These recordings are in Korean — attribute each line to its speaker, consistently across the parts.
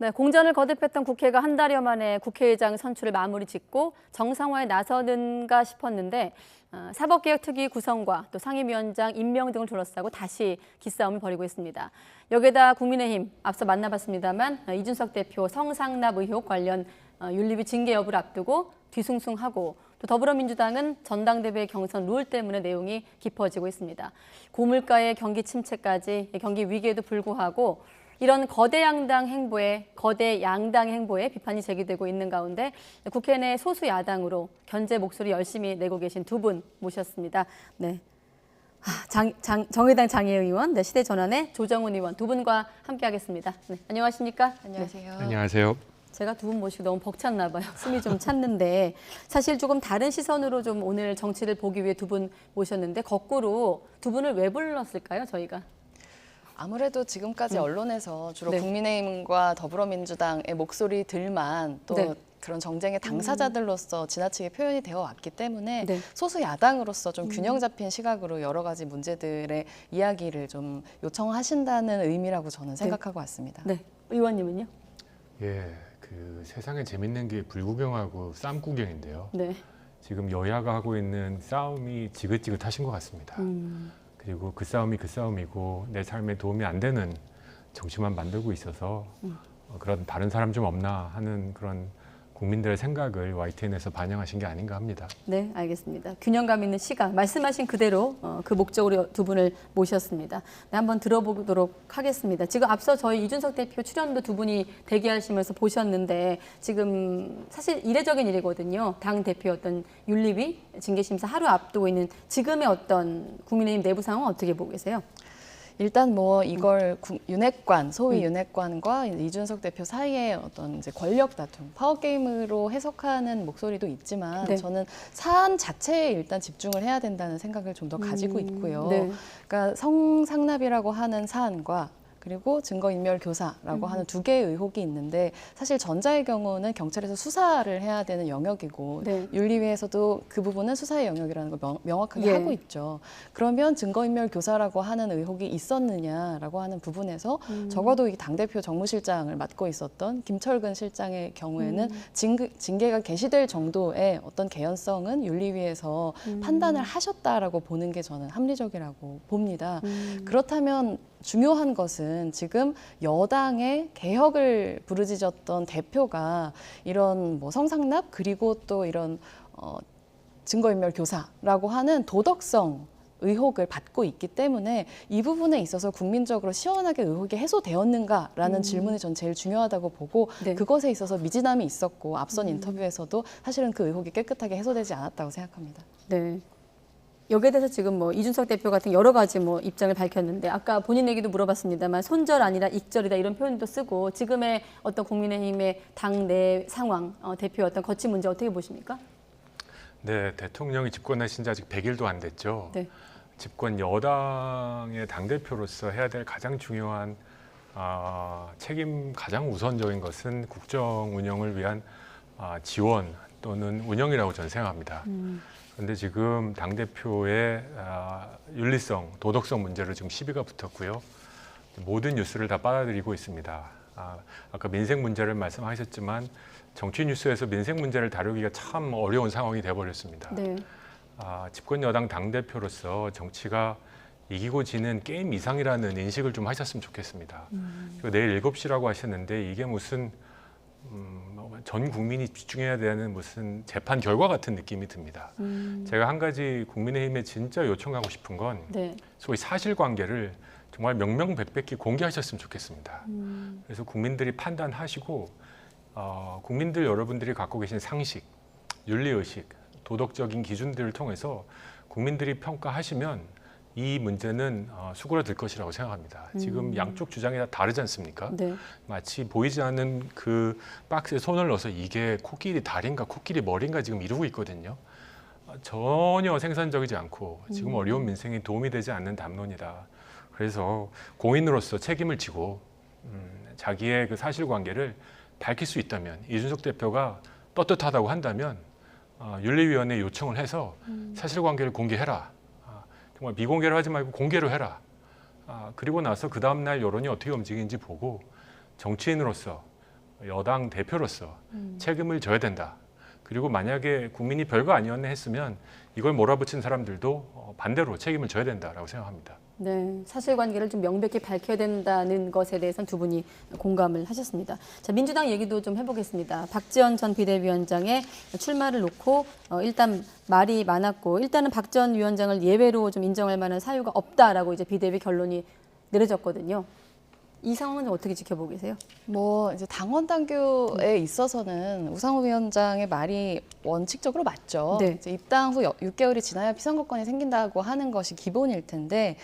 Speaker 1: 네, 공전을 거듭했던 국회가 한 달여 만에 국회의장 선출을 마무리 짓고 정상화에 나서는가 싶었는데 사법개혁특위 구성과 또 상임위원장 임명 등을 둘러싸고 다시 기싸움을 벌이고 있습니다. 여기에다 국민의힘 앞서 만나봤습니다만 이준석 대표 성상납 의혹 관련 윤리위 징계 여부를 앞두고 뒤숭숭하고 또 더불어민주당은 전당대회 경선 룰 때문에 내용이 깊어지고 있습니다. 고물가의 경기 침체까지 경기 위기에도 불구하고 이런 거대 양당 행보에 비판이 제기되고 있는 가운데 국회 내 소수 야당으로 견제 목소리 열심히 내고 계신 두 분 모셨습니다. 네. 정의당 장혜영 의원, 네, 시대전환의 조정훈 의원 두 분과 함께하겠습니다. 네, 안녕하십니까?
Speaker 2: 안녕하세요.
Speaker 1: 네.
Speaker 3: 안녕하세요.
Speaker 1: 제가 두 분 모시고 너무 벅찼나 봐요. 숨이 좀 찼는데 사실 조금 다른 시선으로 좀 오늘 정치를 보기 위해 두 분 모셨는데 거꾸로 두 분을 왜 불렀을까요, 저희가?
Speaker 2: 아무래도 지금까지 언론에서 주로
Speaker 1: 네.
Speaker 2: 국민의힘과 더불어민주당의 목소리들만 또
Speaker 1: 네.
Speaker 2: 그런 정쟁의 당사자들로서 지나치게 표현이 되어 왔기 때문에
Speaker 1: 네.
Speaker 2: 소수 야당으로서 좀 균형 잡힌 시각으로 여러 가지 문제들의 이야기를 좀 요청하신다는 의미라고 저는 생각하고 왔습니다.
Speaker 1: 네, 의원님은요?
Speaker 3: 예, 그 세상에 재밌는 게 불구경하고 싸움 구경인데요.
Speaker 1: 네.
Speaker 3: 지금 여야가 하고 있는 싸움이 지긋지긋하신 것 같습니다. 그리고 그 싸움이 그 싸움이고 내 삶에 도움이 안 되는 정치만 만들고 있어서 그런 다른 사람 좀 없나 하는 그런 국민들의 생각을 YTN에서 반영하신 게 아닌가 합니다.
Speaker 1: 네, 알겠습니다. 균형감 있는 시각, 말씀하신 그대로 그 목적으로 두 분을 모셨습니다. 네, 한번 들어보도록 하겠습니다. 지금 앞서 저희 이준석 대표 출연도 두 분이 대기하시면서 보셨는데 지금 사실 이례적인 일이거든요. 당 대표였던 윤리위 징계심사 하루 앞두고 있는 지금의 어떤 국민의힘 내부 상황 어떻게 보고 계세요?
Speaker 2: 일단 뭐 이걸 윤핵관, 소위 윤핵관과 이준석 대표 사이의 어떤 이제 권력 다툼, 파워 게임으로 해석하는 목소리도 있지만
Speaker 1: 네.
Speaker 2: 저는 사안 자체에 일단 집중을 해야 된다는 생각을 좀 더 가지고 있고요.
Speaker 1: 네.
Speaker 2: 그러니까 성상납이라고 하는 사안과 그리고 증거인멸 교사라고 하는 두 개의 의혹이 있는데 사실 전자의 경우는 경찰에서 수사를 해야 되는 영역이고
Speaker 1: 네.
Speaker 2: 윤리위에서도 그 부분은 수사의 영역이라는 걸 명확하게
Speaker 1: 예.
Speaker 2: 하고 있죠. 그러면 증거인멸 교사라고 하는 의혹이 있었느냐라고 하는 부분에서 적어도 이 당대표 정무실장을 맡고 있었던 김철근 실장의 경우에는 징계가 개시될 정도의 어떤 개연성은 윤리위에서 판단을 하셨다라고 보는 게 저는 합리적이라고 봅니다. 그렇다면 중요한 것은 지금 여당의 개혁을 부르짖었던 대표가 이런 뭐 성상납 그리고 또 이런 증거인멸 교사라고 하는 도덕성 의혹을 받고 있기 때문에 이 부분에 있어서 국민적으로 시원하게 의혹이 해소되었는가라는 질문이 전 제일 중요하다고 보고
Speaker 1: 네.
Speaker 2: 그것에 있어서 미진함이 있었고 앞선 인터뷰에서도 사실은 그 의혹이 깨끗하게 해소되지 않았다고 생각합니다.
Speaker 1: 네. 여기에 대해서 지금 뭐 이준석 대표 같은 여러 가지 뭐 입장을 밝혔는데 아까 본인 얘기도 물어봤습니다만 손절 아니라 익절이다 이런 표현도 쓰고 지금의 어떤 국민의힘의 당내 상황, 대표의 어떤 거치 문제 어떻게 보십니까?
Speaker 3: 네, 대통령이 집권하신 지 아직 100일도 안 됐죠.
Speaker 1: 네.
Speaker 3: 집권 여당의 당대표로서 해야 될 가장 중요한 책임 가장 우선적인 것은 국정 운영을 위한 지원 또는 운영이라고 저는 생각합니다. 그런데 지금 당대표의 윤리성, 도덕성 문제로 지금 시비가 붙었고요. 모든 뉴스를 다 빨아들이고 있습니다. 아까 민생 문제를 말씀하셨지만 정치 뉴스에서 민생 문제를 다루기가 참 어려운 상황이 돼버렸습니다.
Speaker 1: 네.
Speaker 3: 집권 여당 당대표로서 정치가 이기고 지는 게임 이상이라는 인식을 좀 하셨으면 좋겠습니다. 그리고 내일 7시라고 하셨는데 이게 무슨 전 국민이 집중해야 되는 무슨 재판 결과 같은 느낌이 듭니다. 제가 한 가지 국민의힘에 진짜 요청하고 싶은 건
Speaker 1: 네.
Speaker 3: 소위 사실관계를 정말 명명백백히 공개하셨으면 좋겠습니다. 그래서 국민들이 판단하시고 국민들 여러분들이 갖고 계신 상식, 윤리의식, 도덕적인 기준들을 통해서 국민들이 평가하시면 이 문제는 수그러들 것이라고 생각합니다. 지금 양쪽 주장이 다 다르지 않습니까?
Speaker 1: 네.
Speaker 3: 마치 보이지 않는 그 박스에 손을 넣어서 이게 코끼리 다리인가 코끼리 머리인가 지금 이루고 있거든요. 전혀 생산적이지 않고 지금 어려운 민생에 도움이 되지 않는 담론이다. 그래서 공인으로서 책임을 지고 자기의 그 사실관계를 밝힐 수 있다면 이준석 대표가 떳떳하다고 한다면 윤리위원회 요청을 해서 사실관계를 공개해라. 정말 미공개로 하지 말고 공개로 해라. 그리고 나서 그 다음 날 여론이 어떻게 움직이는지 보고 정치인으로서 여당 대표로서 책임을 져야 된다. 그리고 만약에 국민이 별거 아니었네 했으면 이걸 몰아붙인 사람들도 반대로 책임을 져야 된다라고 생각합니다.
Speaker 1: 네, 사실관계를 좀 명백히 밝혀야 된다는 것에 대해서는 두 분이 공감을 하셨습니다. 자, 민주당 얘기도 좀 해보겠습니다. 박지원 전 비대위원장의 출마를 놓고 일단 말이 많았고 일단은 박 전 위원장을 예외로 좀 인정할 만한 사유가 없다라고 이제 비대위 결론이 내려졌거든요. 이 상황은 어떻게 지켜보고 계세요?
Speaker 2: 뭐 이제 당원 당규에 있어서는 우상호 위원장의 말이 원칙적으로 맞죠.
Speaker 1: 네.
Speaker 2: 이제 입당 후 6개월이 지나야 피선거권이 생긴다고 하는 것이 기본일 텐데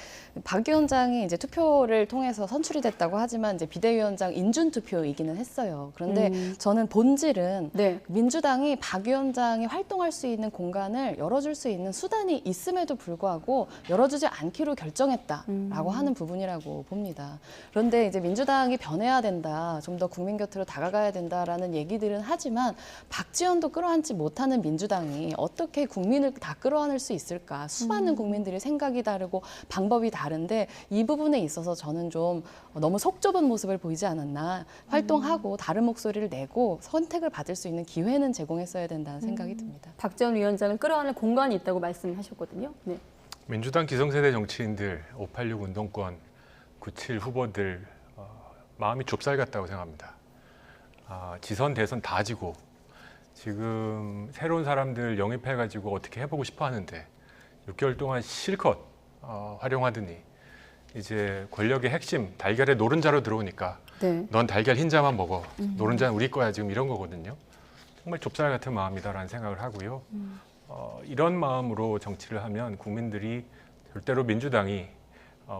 Speaker 2: 박 위원장이 이제 투표를 통해서 선출이 됐다고 하지만 이제 비대위원장 인준 투표이기는 했어요. 그런데 저는 본질은
Speaker 1: 네.
Speaker 2: 민주당이 박 위원장이 활동할 수 있는 공간을 열어줄 수 있는 수단이 있음에도 불구하고 열어주지 않기로 결정했다라고 하는 부분이라고 봅니다. 그런데 이제 민주당이 변해야 된다, 좀 더 국민 곁으로 다가가야 된다라는 얘기들은 하지만 박지원도 끌어안지 못하는 민주당이 어떻게 국민을 다 끌어안을 수 있을까? 수많은 국민들이 생각이 다르고 방법이 다른데 이 부분에 있어서 저는 좀 너무 속 좁은 모습을 보이지 않았나. 활동하고 다른 목소리를 내고 선택을 받을 수 있는 기회는 제공했어야 된다는 생각이 듭니다.
Speaker 1: 박 전 위원장을 끌어안을 공간이 있다고 말씀하셨거든요. 네.
Speaker 3: 민주당 기성세대 정치인들, 586 운동권, 97 후보들 마음이 좁쌀 같다고 생각합니다. 지선, 대선 다 지고 지금 새로운 사람들 영입해가지고 어떻게 해보고 싶어 하는데 6개월 동안 실컷 활용하더니 이제 권력의 핵심, 달걀의 노른자로 들어오니까
Speaker 1: 네.
Speaker 3: 넌 달걀 흰자만 먹어. 노른자는 우리 거야. 지금 이런 거거든요. 정말 좁쌀 같은 마음이다라는 생각을 하고요. 이런 마음으로 정치를 하면 국민들이 절대로 민주당이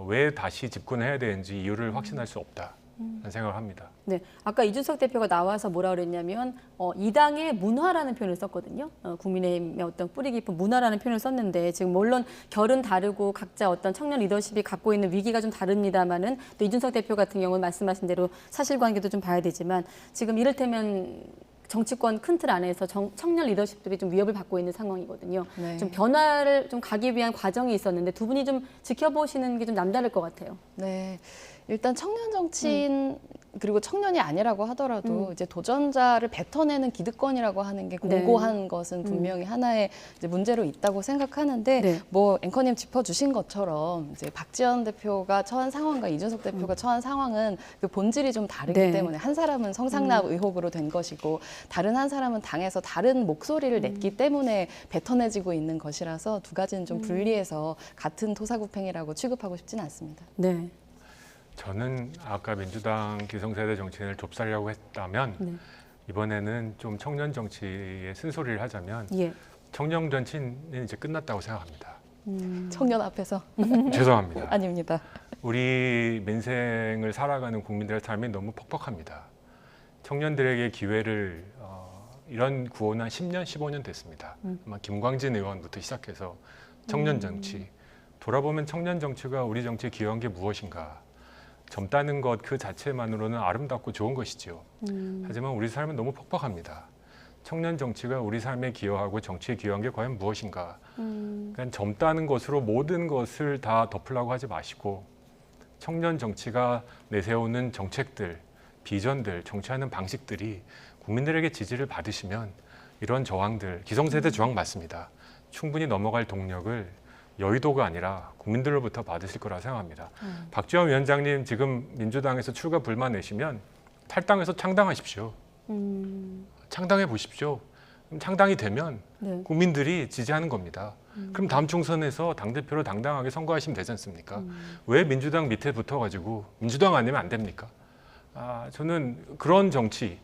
Speaker 3: 왜 다시 집권해야 되는지 이유를 확신할 수 없다라는 생각을 합니다.
Speaker 1: 네, 아까 이준석 대표가 나와서 뭐라 그랬냐면 이 당의 문화라는 표현을 썼거든요. 국민의힘의 어떤 뿌리 깊은 문화라는 표현을 썼는데 지금 물론 결은 다르고 각자 어떤 청년 리더십이 갖고 있는 위기가 좀 다릅니다만은 또 이준석 대표 같은 경우는 말씀하신 대로 사실관계도 좀 봐야 되지만 지금 이를테면 정치권 큰 틀 안에서 청년 리더십들이 좀 위협을 받고 있는 상황이거든요.
Speaker 2: 네.
Speaker 1: 좀 변화를 좀 가기 위한 과정이 있었는데 두 분이 좀 지켜보시는 게 좀 남다를 것 같아요.
Speaker 2: 네. 일단 청년 정치인 그리고 청년이 아니라고 하더라도 이제 도전자를 뱉어내는 기득권이라고 하는 게 공고한 것은 분명히 하나의 이제 문제로 있다고 생각하는데
Speaker 1: 네.
Speaker 2: 뭐 앵커님 짚어주신 것처럼 이제 박지원 대표가 처한 상황과 이준석 대표가 처한 상황은 그 본질이 좀 다르기
Speaker 1: 네.
Speaker 2: 때문에 한 사람은 성상납 의혹으로 된 것이고 다른 한 사람은 당에서 다른 목소리를 냈기 때문에 뱉어내지고 있는 것이라서 두 가지는 좀 분리해서 같은 토사구팽이라고 취급하고 싶지는 않습니다.
Speaker 1: 네.
Speaker 3: 저는 아까 민주당 기성세대 정치인을 좁쌀이라고 했다면
Speaker 1: 네.
Speaker 3: 이번에는 좀 청년 정치의 쓴소리를 하자면
Speaker 1: 예.
Speaker 3: 청년 정치는 이제 끝났다고 생각합니다.
Speaker 2: 청년 앞에서
Speaker 3: 죄송합니다.
Speaker 2: 아닙니다.
Speaker 3: 우리 민생을 살아가는 국민들의 삶이 너무 퍽퍽합니다. 청년들에게 기회를 이런 구호는 한 10년, 15년 됐습니다. 아마 김광진 의원부터 시작해서 청년 정치. 돌아보면 청년 정치가 우리 정치에 기여한 게 무엇인가. 젊다는 것 그 자체만으로는 아름답고 좋은 것이죠. 하지만 우리 삶은 너무 퍽퍽합니다. 청년 정치가 우리 삶에 기여하고 정치에 기여한 게 과연 무엇인가. 그러니까 젊다는 것으로 모든 것을 다 덮으려고 하지 마시고 청년 정치가 내세우는 정책들, 비전들, 정치하는 방식들이 국민들에게 지지를 받으시면 이런 저항들, 기성세대 저항 맞습니다. 충분히 넘어갈 동력을 여의도가 아니라 국민들로부터 받으실 거라 생각합니다. 박지원 위원장님 지금 민주당에서 출가 불만 내시면 탈당해서 창당하십시오. 창당해 보십시오. 그럼 창당이 되면
Speaker 1: 네.
Speaker 3: 국민들이 지지하는 겁니다. 그럼 다음 총선에서 당대표로 당당하게 선거하시면 되지 않습니까? 왜 민주당 밑에 붙어가지고 민주당 아니면 안 됩니까? 저는 그런 정치,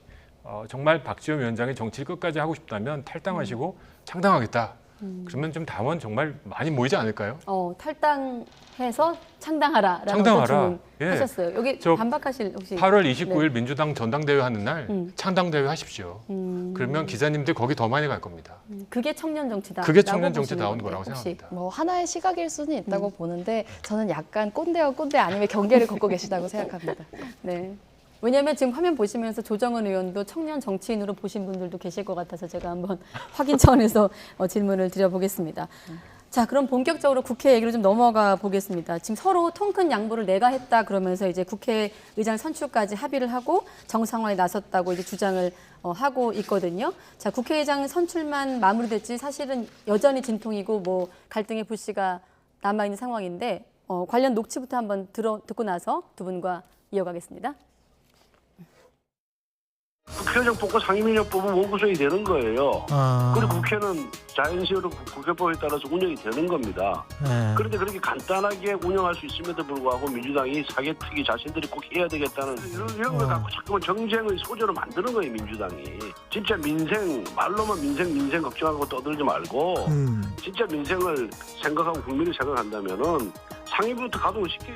Speaker 3: 정말 박지원 위원장의 정치를 끝까지 하고 싶다면 탈당하시고 창당하겠다. 그러면 좀 당원 정말 많이 모이지 않을까요?
Speaker 1: 탈당해서 창당하라라고
Speaker 3: 창당하라.
Speaker 1: 하셨어요. 여기
Speaker 3: 저
Speaker 1: 반박하실 혹시
Speaker 3: 8월 29일 민주당 전당대회 하는 날 창당대회 하십시오. 그러면 기자님들 거기 더 많이 갈 겁니다.
Speaker 1: 그게 청년 정치다.
Speaker 3: 그게 청년 정치 나온 거라고 생각합니다.
Speaker 2: 뭐 하나의 시각일 수는 있다고 보는데 저는 약간 꼰대와 꼰대 아니면 경계를 걷고 계시다고 생각합니다.
Speaker 1: 네. 왜냐하면 지금 화면 보시면서 조정은 의원도 청년 정치인으로 보신 분들도 계실 것 같아서 제가 한번 확인 차원에서 질문을 드려보겠습니다. 자, 그럼 본격적으로 국회 얘기로 좀 넘어가 보겠습니다. 지금 서로 통 큰 양보를 내가 했다 그러면서 이제 국회의장 선출까지 합의를 하고 정상화에 나섰다고 이제 주장을 하고 있거든요. 자, 국회의장 선출만 마무리됐지 사실은 여전히 진통이고 뭐 갈등의 불씨가 남아 있는 상황인데 관련 녹취부터 한번 듣고 나서 두 분과 이어가겠습니다.
Speaker 4: 국회의장 뽑고 상임위원장 뽑으면 원구성이 되는 거예요. 그리고 국회는 자연시효로 국회법에 따라서 운영이 되는 겁니다. 그런데 그렇게 간단하게 운영할 수 있음에도 불구하고 민주당이 사개특위 자신들이 꼭 해야 되겠다는 이런 걸 갖고 자꾸만 정쟁의 소재로 만드는 거예요, 민주당이. 진짜 민생, 말로만 민생 걱정하고 떠들지 말고 진짜 민생을 생각하고 국민을 생각한다면은 상임위부터 가동을 시켜요.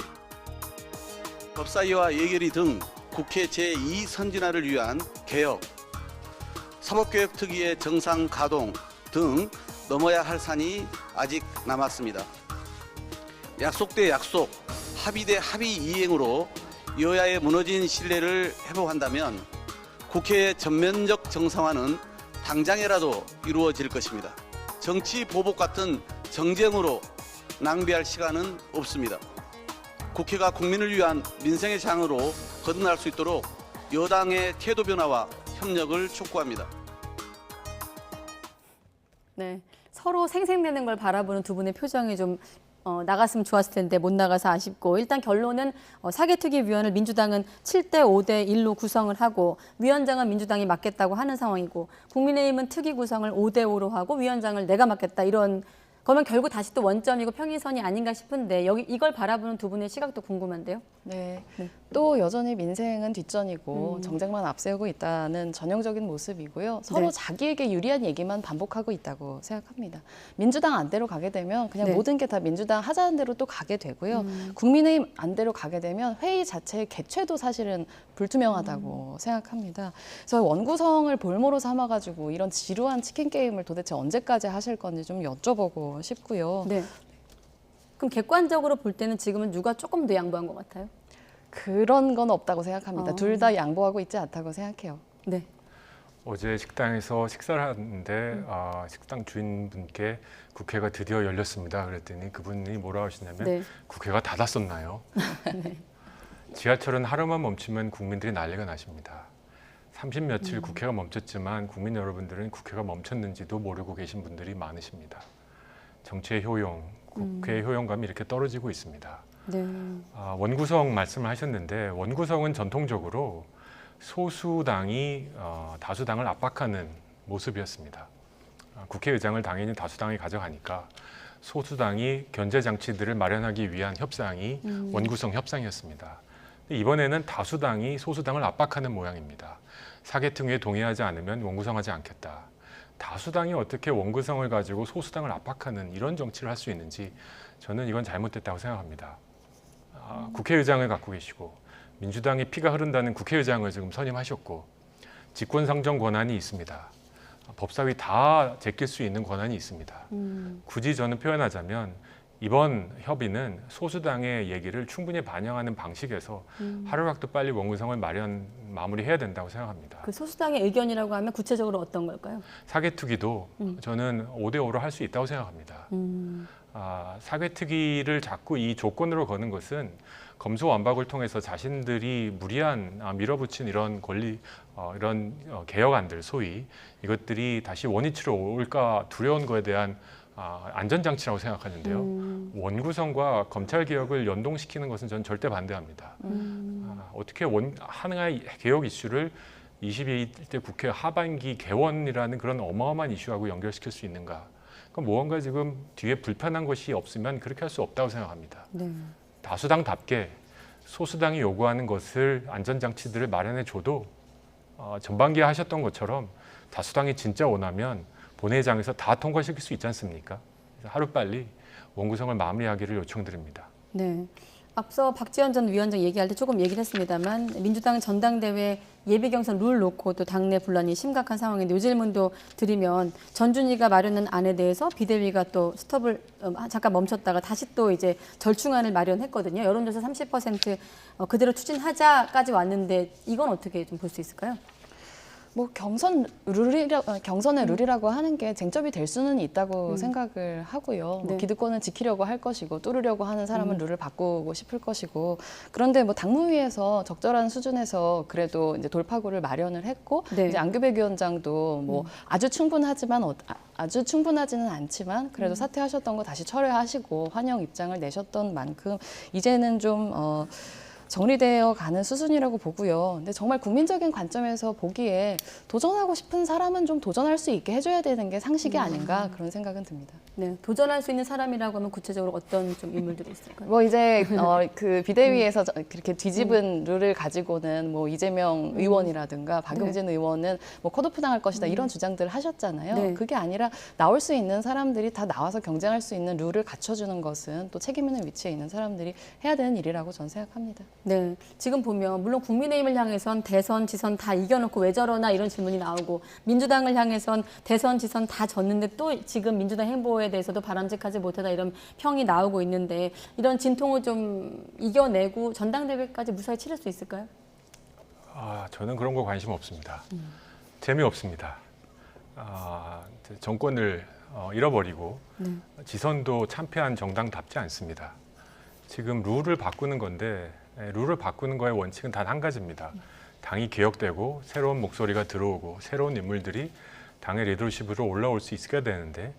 Speaker 5: 법사위와 예결위 등 국회 제2선진화를 위한 개혁, 사법개혁특위의 정상 가동 등 넘어야 할 산이 아직 남았습니다. 약속 대 약속, 합의 대 합의 이행으로 여야의 무너진 신뢰를 회복한다면 국회의 전면적 정상화는 당장이라도 이루어질 것입니다. 정치 보복 같은 정쟁으로 낭비할 시간은 없습니다. 국회가 국민을 위한 민생의 장으로 거듭날 수 있도록 여당의 태도 변화와 협력을 촉구합니다.
Speaker 1: 네, 서로 생색내는 걸 바라보는 두 분의 표정이 좀 나갔으면 좋았을 텐데 못 나가서 아쉽고 일단 결론은 사개특위위원을 민주당은 7대 5대 1로 구성을 하고 위원장은 민주당이 맡겠다고 하는 상황이고 국민의힘은 특위 구성을 5대 5로 하고 위원장을 내가 맡겠다 이런 그러면 결국 다시 또 원점이고 평행선이 아닌가 싶은데 여기 이걸 바라보는 두 분의 시각도 궁금한데요.
Speaker 2: 네.
Speaker 1: 네.
Speaker 2: 또 여전히 민생은 뒷전이고 정쟁만 앞세우고 있다는 전형적인 모습이고요. 서로
Speaker 1: 네.
Speaker 2: 자기에게 유리한 얘기만 반복하고 있다고 생각합니다. 민주당 안대로 가게 되면 그냥
Speaker 1: 네.
Speaker 2: 모든 게 다 민주당 하자는 대로 또 가게 되고요. 국민의힘 안대로 가게 되면 회의 자체의 개최도 사실은 불투명하다고 생각합니다. 그래서 원구성을 볼모로 삼아가지고 이런 지루한 치킨 게임을 도대체 언제까지 하실 건지 좀 여쭤보고 싶고요.
Speaker 1: 네. 그럼 객관적으로 볼 때는 지금은 누가 조금 더 양보한 것 같아요?
Speaker 2: 그런 건 없다고 생각합니다. 둘 다 양보하고 있지 않다고 생각해요.
Speaker 1: 네.
Speaker 3: 어제 식당에서 식사를 하는데 식당 주인분께 국회가 드디어 열렸습니다. 그랬더니 그분이 뭐라 하시냐면
Speaker 1: 네.
Speaker 3: 국회가 닫았었나요? 지하철은 하루만 멈추면 국민들이 난리가 나십니다. 30 며칠 국회가 멈췄지만 국민 여러분들은 국회가 멈췄는지도 모르고 계신 분들이 많으십니다. 정치의 효용, 국회의 효용감이 이렇게 떨어지고 있습니다.
Speaker 1: 네.
Speaker 3: 원구성 말씀을 하셨는데 원구성은 전통적으로 소수당이 다수당을 압박하는 모습이었습니다. 국회의장을 당연히 다수당이 가져가니까 소수당이 견제 장치들을 마련하기 위한 협상이 원구성 협상이었습니다. 이번에는 다수당이 소수당을 압박하는 모양입니다. 사개특위에 동의하지 않으면 원구성하지 않겠다. 다수당이 어떻게 원구성을 가지고 소수당을 압박하는 이런 정치를 할 수 있는지 저는 이건 잘못됐다고 생각합니다. 국회의장을 갖고 계시고 민주당의 피가 흐른다는 국회의장을 지금 선임하셨고 직권상정 권한이 있습니다. 법사위 다 제낄 수 있는 권한이 있습니다. 굳이 저는 표현하자면 이번 협의는 소수당의 얘기를 충분히 반영하는 방식에서 하루라도 빨리 원구성을 마무리해야 된다고 생각합니다.
Speaker 1: 그 소수당의 의견이라고 하면 구체적으로 어떤 걸까요?
Speaker 3: 사개특위도 저는 5대 5로 할 수 있다고 생각합니다. 사개특위를 자꾸 이 조건으로 거는 것은 검수완박을 통해서 자신들이 무리한 밀어붙인 이런 권리, 이런 개혁안들 소위 이것들이 다시 원위치로 올까 두려운 거에 대한 안전장치라고 생각하는데요. 원구성과 검찰개혁을 연동시키는 것은 저는 절대 반대합니다. 어떻게 하나의 개혁 이슈를 22대 국회 하반기 개원이라는 그런 어마어마한 이슈하고 연결시킬 수 있는가? 그럼 무언가 지금 뒤에 불편한 것이 없으면 그렇게 할 수 없다고 생각합니다.
Speaker 1: 네.
Speaker 3: 다수당답게 소수당이 요구하는 것을 안전장치들을 마련해줘도 전반기에 하셨던 것처럼 다수당이 진짜 원하면 본회의장에서 다 통과시킬 수 있지 않습니까? 그래서 하루빨리 원구성을 마무리하기를 요청드립니다.
Speaker 1: 네. 앞서 박지원 전 위원장 얘기할 때 조금 얘기를 했습니다만 민주당은 전당대회 예비경선 룰 놓고 또 당내 분란이 심각한 상황인데 이 질문도 드리면 전준희가 마련한 안에 대해서 비대위가 또 스톱을 잠깐 멈췄다가 다시 또 이제 절충안을 마련했거든요. 여론조사 30% 그대로 추진하자까지 왔는데 이건 어떻게 좀 볼 수 있을까요?
Speaker 2: 뭐 경선의 룰이라고 하는 게 쟁점이 될 수는 있다고 생각을 하고요.
Speaker 1: 네.
Speaker 2: 뭐 기득권은 지키려고 할 것이고 뚫으려고 하는 사람은 룰을 바꾸고 싶을 것이고 그런데 뭐 당무위에서 적절한 수준에서 그래도 이제 돌파구를 마련을 했고
Speaker 1: 네.
Speaker 2: 이제 안규백 위원장도 뭐 아주 충분하지는 않지만 그래도 사퇴하셨던 거 다시 철회하시고 환영 입장을 내셨던 만큼 이제는 좀 정리되어 가는 수준이라고 보고요. 근데 정말 국민적인 관점에서 보기에 도전하고 싶은 사람은 좀 도전할 수 있게 해줘야 되는 게 상식이 아닌가 그런 생각은 듭니다.
Speaker 1: 네, 도전할 수 있는 사람이라고 하면 구체적으로 어떤 좀 인물들이 있을까요?
Speaker 2: 뭐 이제 그 비대위에서 그렇게 뒤집은 룰을 가지고는 뭐 이재명 의원이라든가 박용진 의원은 뭐 컷오프 당할 것이다 이런 주장들을 하셨잖아요.
Speaker 1: 네.
Speaker 2: 그게 아니라 나올 수 있는 사람들이 다 나와서 경쟁할 수 있는 룰을 갖춰주는 것은 또 책임 있는 위치에 있는 사람들이 해야 되는 일이라고 저는 생각합니다.
Speaker 1: 네, 지금 보면 물론 국민의힘을 향해선 대선, 지선 다 이겨놓고 왜 저러나 이런 질문이 나오고 민주당을 향해선 대선, 지선 다 졌는데 또 지금 민주당 행보에 대해서도 바람직하지 못하다 이런 평이 나오고 있는데 이런 진통을 좀 이겨내고 전당대회까지 무사히 치를 수 있을까요?
Speaker 3: 저는 그런 거 관심 없습니다. 재미없습니다. 정권을 잃어버리고 지선도 참패한 정당답지 않습니다. 지금 룰을 바꾸는 건데 룰을 바꾸는 거의 원칙은 단 한 가지입니다. 당이 개혁되고 새로운 목소리가 들어오고 새로운 인물들이 당의 리더십으로 올라올 수 있어야 되는데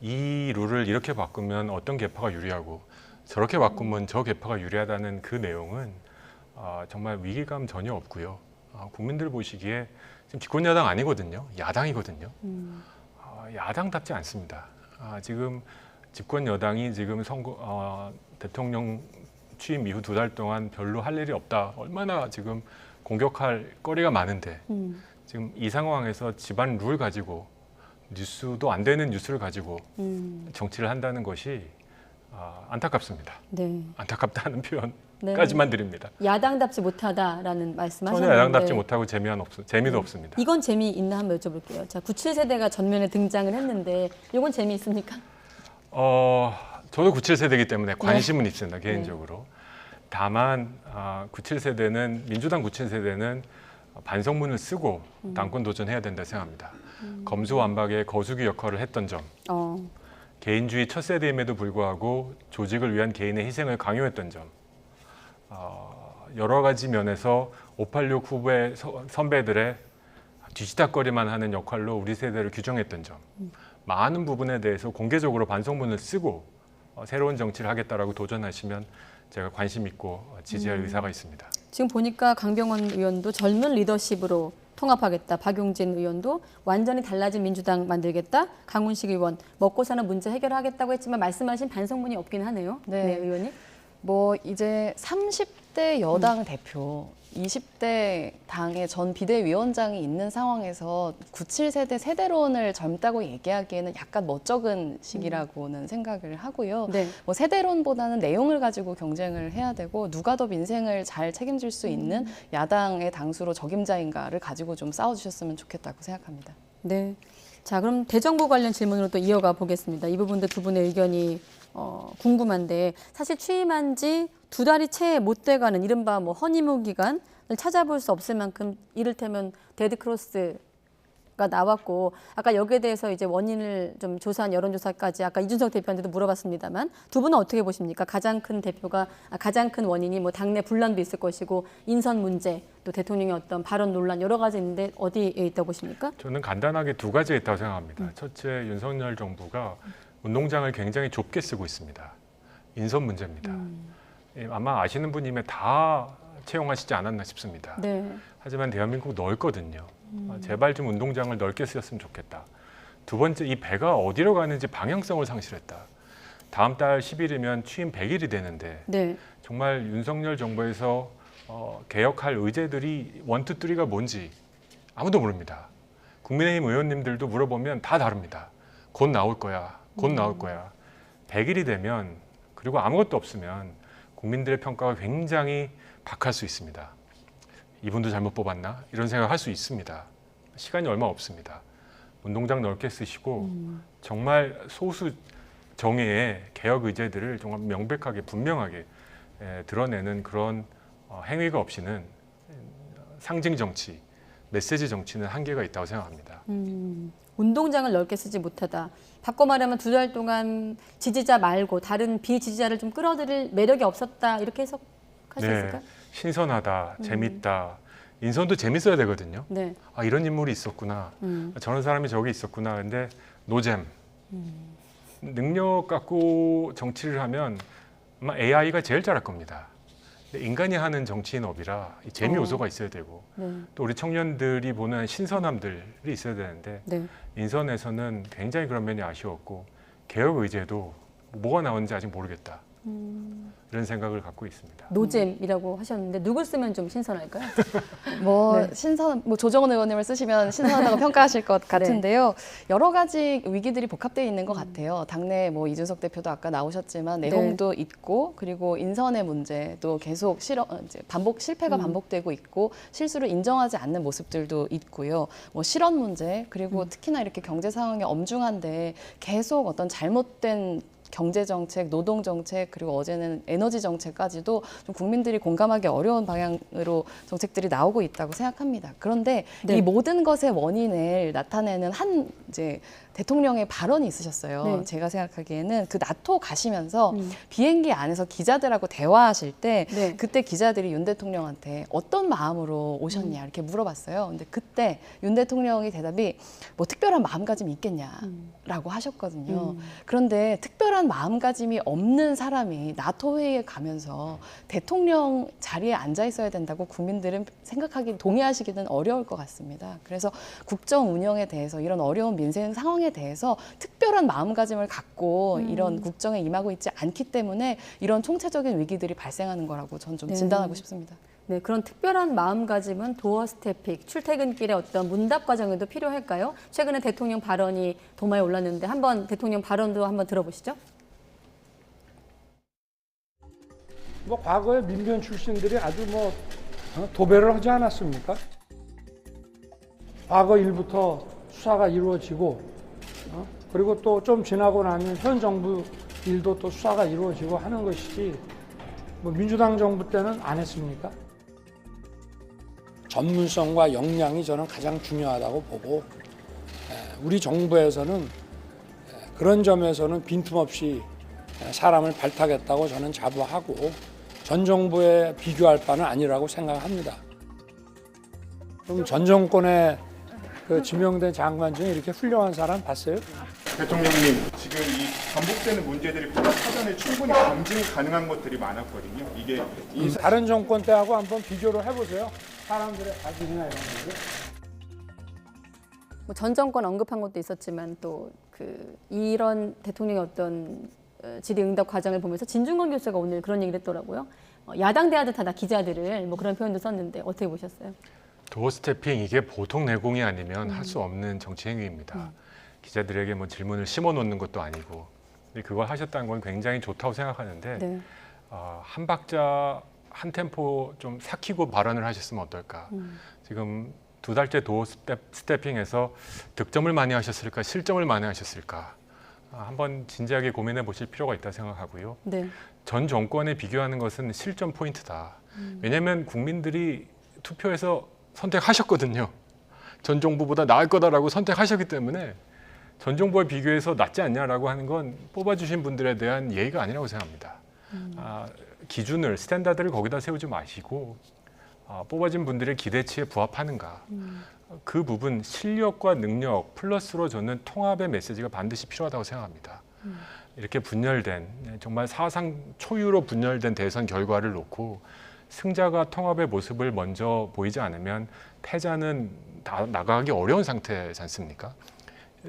Speaker 3: 이 룰을 이렇게 바꾸면 어떤 계파가 유리하고 저렇게 바꾸면 저 계파가 유리하다는 그 내용은 정말 위기감 전혀 없고요. 국민들 보시기에 지금 집권여당 아니거든요. 야당이거든요. 야당답지 않습니다. 지금 집권여당이 지금 대통령 취임 이후 2달 동안 별로 할 일이 없다. 얼마나 지금 공격할 거리가 많은데 지금 이 상황에서 집안 룰 가지고 뉴스도 안 되는 뉴스를 가지고 정치를 한다는 것이 안타깝습니다.
Speaker 1: 네.
Speaker 3: 안타깝다는 표현까지만 드립니다.
Speaker 1: 야당답지 못하다라는 말씀하셨는데
Speaker 3: 전혀 야당답지 못하고 재미도 없습니다.
Speaker 1: 이건 재미있나 한번 여쭤볼게요. 자, 97세대가 전면에 등장을 했는데 이건 재미있습니까?
Speaker 3: 저도 97세대이기 때문에 관심은 있습니다. 개인적으로. 다만 97세대는 민주당 97세대는 반성문을 쓰고 당권 도전해야 된다 생각합니다. 검수완박의 거수기 역할을 했던 점, 개인주의 첫 세대임에도 불구하고 조직을 위한 개인의 희생을 강요했던 점, 여러 가지 면에서 586 후배 선배들의 뒤치다거리만 하는 역할로 우리 세대를 규정했던 점, 많은 부분에 대해서 공개적으로 반성문을 쓰고 새로운 정치를 하겠다라고 도전하시면 제가 관심 있고 지지할 의사가 있습니다.
Speaker 1: 지금 보니까 강병원 의원도 젊은 리더십으로 통합하겠다. 박용진 의원도 완전히 달라진 민주당 만들겠다. 강훈식 의원 먹고 사는 문제 해결하겠다고 했지만 말씀하신 반성문이 없긴 하네요.
Speaker 2: 네.
Speaker 1: 의원님.
Speaker 2: 뭐 이제 30대 여당 대표, 20대 당의 전 비대위원장이 있는 상황에서 97세대 세대론을 젊다고 얘기하기에는 약간 멋쩍은 시기라고는 생각을 하고요.
Speaker 1: 네.
Speaker 2: 뭐 세대론보다는 내용을 가지고 경쟁을 해야 되고 누가 더 민생을 잘 책임질 수 있는 야당의 당수로 적임자인가를 가지고 좀 싸워주셨으면 좋겠다고 생각합니다.
Speaker 1: 네. 자, 그럼 대정부 관련 질문으로 또 이어가 보겠습니다. 이 부분도 두 분의 의견이 궁금한데 사실 취임한 지 2달이 채 못 돼가는 이른바 뭐 허니문 기간을 찾아볼 수 없을 만큼 이를테면 데드크로스가 나왔고 아까 여기에 대해서 이제 원인을 좀 조사한 여론조사까지 아까 이준석 대표한테도 물어봤습니다만 두 분은 어떻게 보십니까? 가장 큰 원인이 뭐 당내 분란도 있을 것이고 인선 문제 또 대통령의 어떤 발언 논란 여러 가지 있는데 어디에 있다고 보십니까?
Speaker 3: 저는 간단하게 두 가지에 있다고 생각합니다. 첫째, 윤석열 정부가 운동장을 굉장히 좁게 쓰고 있습니다. 인선 문제입니다. 아마 아시는 분이면 다 채용하시지 않았나 싶습니다.
Speaker 1: 네.
Speaker 3: 하지만 대한민국 넓거든요. 제발 좀 운동장을 넓게 쓰였으면 좋겠다. 두 번째, 이 배가 어디로 가는지 방향성을 상실했다. 다음 달 10일이면 취임 100일이 되는데
Speaker 1: 네.
Speaker 3: 정말 윤석열 정부에서 개혁할 의제들이 1, 2, 3가 뭔지 아무도 모릅니다. 국민의힘 의원님들도 물어보면 다 다릅니다. 곧 나올 거야. 곧 나올 거야. 100일이 되면 그리고 아무것도 없으면 국민들의 평가가 굉장히 박할 수 있습니다. 이분도 잘못 뽑았나? 이런 생각할 수 있습니다. 시간이 얼마 없습니다. 운동장 넓게 쓰시고 정말 소수 정예의 개혁 의제들을 정말 명백하게 분명하게 드러내는 그런 행위가 없이는 상징 정치 메시지 정치는 한계가 있다고 생각합니다.
Speaker 1: 운동장을 넓게 쓰지 못하다. 바꿔 말하면 2달 동안 지지자 말고 다른 비지지자를 좀 끌어들일 매력이 없었다. 이렇게 해석할 수 있을까요?
Speaker 3: 신선하다, 재밌다. 인선도 재밌어야 되거든요.
Speaker 1: 네.
Speaker 3: 아, 이런 인물이 있었구나. 저런 사람이 저기 있었구나. 근데 노잼. 능력 갖고 정치를 하면 아마 AI가 제일 잘할 겁니다. 근데 인간이 하는 정치인 업이라 이 재미 요소가 있어야 되고 또 우리 청년들이 보는 신선함들이 있어야 되는데
Speaker 1: 네.
Speaker 3: 인선에서는 굉장히 그런 면이 아쉬웠고 개혁 의제도 뭐가 나오는지 아직 모르겠다. 이런 생각을 갖고 있습니다.
Speaker 1: 노잼이라고 하셨는데 누굴 쓰면 좀 신선할까요?
Speaker 2: 뭐
Speaker 1: 네.
Speaker 2: 신선, 뭐 조정원 의원님을 쓰시면 신선하다고 평가하실 것 같은데요. 여러 가지 위기들이 복합되어 있는 것 같아요. 당내 뭐 이준석 대표도 아까 나오셨지만 내홍도 있고 그리고 인선의 문제도 계속 이제 실패가 반복되고 있고 실수를 인정하지 않는 모습들도 있고요. 뭐 실업 문제 그리고 특히나 이렇게 경제 상황이 엄중한데 계속 어떤 잘못된 경제 정책, 노동 정책, 그리고 어제는 에너지 정책까지도 좀 국민들이 공감하기 어려운 방향으로 정책들이 나오고 있다고 생각합니다. 그런데
Speaker 1: 네.
Speaker 2: 이 모든 것의 원인을 나타내는 한 이제 대통령의 발언이 있으셨어요.
Speaker 1: 네.
Speaker 2: 제가 생각하기에는 그 나토 가시면서 비행기 안에서 기자들하고 대화하실 때
Speaker 1: 네.
Speaker 2: 그때 기자들이 윤 대통령한테 어떤 마음으로 오셨냐 이렇게 물어봤어요. 근데 그때 윤 대통령의 대답이 뭐 특별한 마음가짐이 있겠냐라고 하셨거든요. 그런데 특별한 마음가짐이 없는 사람이 나토 회의에 가면서 대통령 자리에 앉아 있어야 된다고 국민들은 동의하시기는 어려울 것 같습니다. 그래서 국정 운영에 대해서 이런 어려운 민생 상황에 대해서 특별한 마음가짐을 갖고 이런 국정에 임하고 있지 않기 때문에 이런 총체적인 위기들이 발생하는 거라고 저는 좀
Speaker 1: 네.
Speaker 2: 진단하고 싶습니다.
Speaker 1: 네, 그런 특별한 마음가짐은 도어 스태핑, 출퇴근길의 어떤 문답 과정에도 필요할까요? 최근에 대통령 발언이 도마에 올랐는데 한번 대통령 발언도 한번 들어보시죠.
Speaker 6: 뭐 과거에 민변 출신들이 아주 뭐 도배를 하지 않았습니까? 과거 일부터 수사가 이루어지고 그리고 또 좀 지나고 나면 현 정부 일도 또 수사가 이루어지고 하는 것이지 뭐 민주당 정부 때는 안 했습니까? 전문성과 역량이 저는 가장 중요하다고 보고 우리 정부에서는 그런 점에서는 빈틈없이 사람을 발탁했다고 저는 자부하고 전 정부에 비교할 바는 아니라고 생각합니다. 그럼 전 정권에 그 지명된 장관 중에 이렇게 훌륭한 사람 봤어요?
Speaker 7: 대통령님, 지금 이 반복되는 문제들이 보다 사전에 충분히 검증이 가능한 것들이 많았거든요. 이게
Speaker 6: 다른 정권 때하고 한번 비교를 해보세요. 사람들의 가짐이나 이런 것들.
Speaker 1: 뭐 전 정권 언급한 것도 있었지만 또 이런 대통령의 어떤 질의응답 과정을 보면서 진중권 교수가 오늘 그런 얘기를 했더라고요. 야당 대하듯 하다 기자들을 뭐 그런 표현도 썼는데 어떻게 보셨어요?
Speaker 3: 도어 스태핑 이게 보통 내공이 아니면 할 수 없는 정치 행위입니다. 기자들에게 뭐 질문을 심어 놓는 것도 아니고 근데 그걸 하셨다는 건 굉장히 좋다고 생각하는데
Speaker 1: 네.
Speaker 3: 한 박자 한 템포 좀 삭히고 발언을 하셨으면 어떨까. 지금 2달째 도어 스태핑에서 득점을 많이 하셨을까 실점을 많이 하셨을까 한번 진지하게 고민해 보실 필요가 있다 생각하고요.
Speaker 1: 네.
Speaker 3: 전 정권에 비교하는 것은 실전 포인트다. 왜냐하면 국민들이 투표해서 선택하셨거든요. 전 정부보다 나을 거다라고 선택하셨기 때문에 전 정부와 비교해서 낫지 않냐라고 하는 건 뽑아주신 분들에 대한 예의가 아니라고 생각합니다. 기준을, 스탠다드를 거기다 세우지 마시고 뽑아진 분들의 기대치에 부합하는가. 그 부분 실력과 능력 플러스로 저는 통합의 메시지가 반드시 필요하다고 생각합니다. 이렇게 분열된 정말 사상 초유로 분열된 대선 결과를 놓고 승자가 통합의 모습을 먼저 보이지 않으면 패자는 나가기 어려운 상태지 않습니까?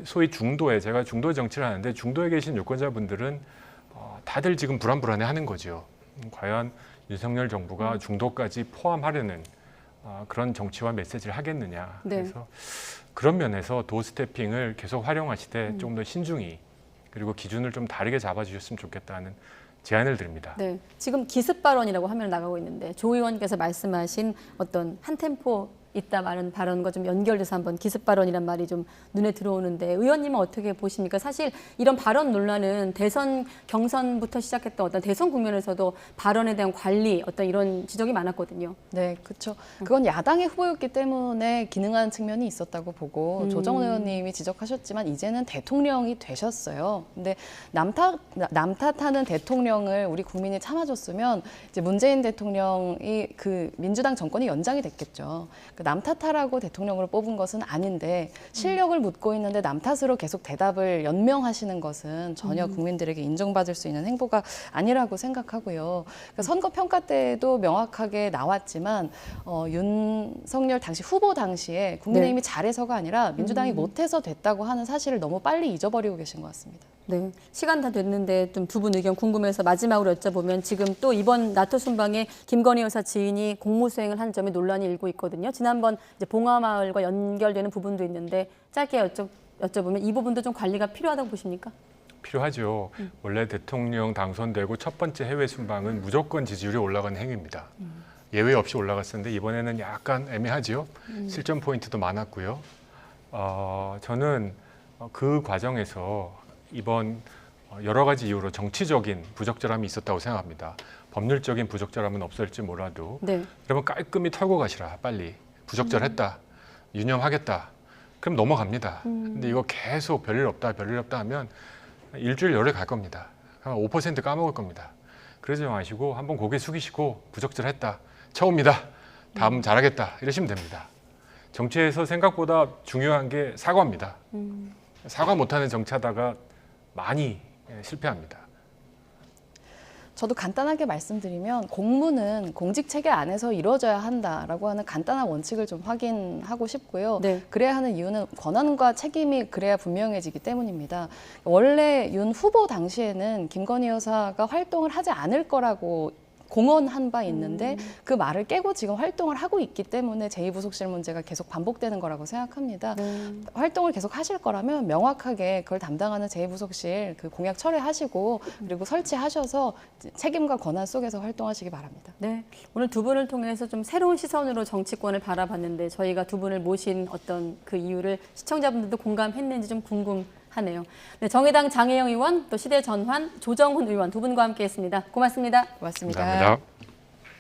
Speaker 3: 소위 중도에 제가 중도 정치를 하는데 중도에 계신 유권자분들은 다들 지금 불안불안해 하는 거죠. 과연 윤석열 정부가 중도까지 포함하려는 그런 정치와 메시지를 하겠느냐.
Speaker 1: 네.
Speaker 3: 그래서 그런 면에서 도스태핑을 계속 활용하시되 조금 더 신중히 그리고 기준을 좀 다르게 잡아주셨으면 좋겠다는 제안을 드립니다.
Speaker 1: 네. 지금 기습 발언이라고 화면에 나가고 있는데 조 의원께서 말씀하신 어떤 한 템포 있다 말은 발언과 좀 연결돼서 한번 기습 발언이란 말이 좀 눈에 들어오는데 의원님은 어떻게 보십니까? 사실 이런 발언 논란은 대선 경선부터 시작했던 어떤 대선 국면에서도 발언에 대한 관리 어떤 이런 지적이 많았거든요.
Speaker 2: 네, 그렇죠. 그건 야당의 후보였기 때문에 기능한 측면이 있었다고 보고 조정훈 의원님이 지적하셨지만 이제는 대통령이 되셨어요. 근데 남탓하는 대통령을 우리 국민이 참아줬으면 이제 문재인 대통령이 그 민주당 정권이 연장이 됐겠죠. 남 탓하라고 대통령으로 뽑은 것은 아닌데 실력을 묻고 있는데 남 탓으로 계속 대답을 연명하시는 것은 전혀 국민들에게 인정받을 수 있는 행보가 아니라고 생각하고요. 그러니까 선거 평가 때도 명확하게 나왔지만 윤석열 당시 후보 당시에 국민의힘이 잘해서가 아니라 민주당이 못해서 됐다고 하는 사실을 너무 빨리 잊어버리고 계신 것 같습니다.
Speaker 1: 네, 시간 다 됐는데 좀 두 분 의견 궁금해서 마지막으로 여쭤보면 지금 또 이번 나토 순방에 김건희 여사 지인이 공무수행을 한 점에 논란이 일고 있거든요. 지난번 이제 봉화마을과 연결되는 부분도 있는데 짧게 여쭤보면 이 부분도 좀 관리가 필요하다고 보십니까?
Speaker 3: 필요하죠. 원래 대통령 당선되고 첫 번째 해외 순방은 무조건 지지율이 올라가는 행위입니다. 예외 없이 올라갔었는데 이번에는 약간 애매하지요. 실전 포인트도 많았고요. 저는 그 과정에서 이번 여러 가지 이유로 정치적인 부적절함이 있었다고 생각합니다. 법률적인 부적절함은 없을지 몰라도
Speaker 1: 네.
Speaker 3: 그러면 깔끔히 털고 가시라. 빨리. 부적절했다. 유념하겠다. 그럼 넘어갑니다. 근데 이거 계속 별일 없다 하면 일주일 열흘 갈 겁니다. 한 5% 까먹을 겁니다. 그러지 마시고 한번 고개 숙이시고 부적절했다. 처음이다. 다음 잘하겠다. 이러시면 됩니다. 정치에서 생각보다 중요한 게 사과입니다. 사과 못하는 정치하다가 많이 실패합니다.
Speaker 2: 저도 간단하게 말씀드리면 공무는 공직 체계 안에서 이루어져야 한다라고 하는 간단한 원칙을 좀 확인하고 싶고요.
Speaker 1: 네.
Speaker 2: 그래야 하는 이유는 권한과 책임이 그래야 분명해지기 때문입니다. 원래 윤 후보 당시에는 김건희 여사가 활동을 하지 않을 거라고 공언한 바 있는데 그 말을 깨고 지금 활동을 하고 있기 때문에 제2부속실 문제가 계속 반복되는 거라고 생각합니다. 활동을 계속 하실 거라면 명확하게 그걸 담당하는 제2부속실 그 공약 철회하시고 그리고 설치하셔서 책임과 권한 속에서 활동하시기 바랍니다.
Speaker 1: 네, 오늘 두 분을 통해서 좀 새로운 시선으로 정치권을 바라봤는데 저희가 두 분을 모신 어떤 그 이유를 시청자분들도 공감했는지 좀 궁금하네요. 네, 정의당 장혜영 의원, 또 시대전환 조정훈 의원 두 분과 함께했습니다. 고맙습니다.
Speaker 2: 고맙습니다.
Speaker 3: 감사합니다.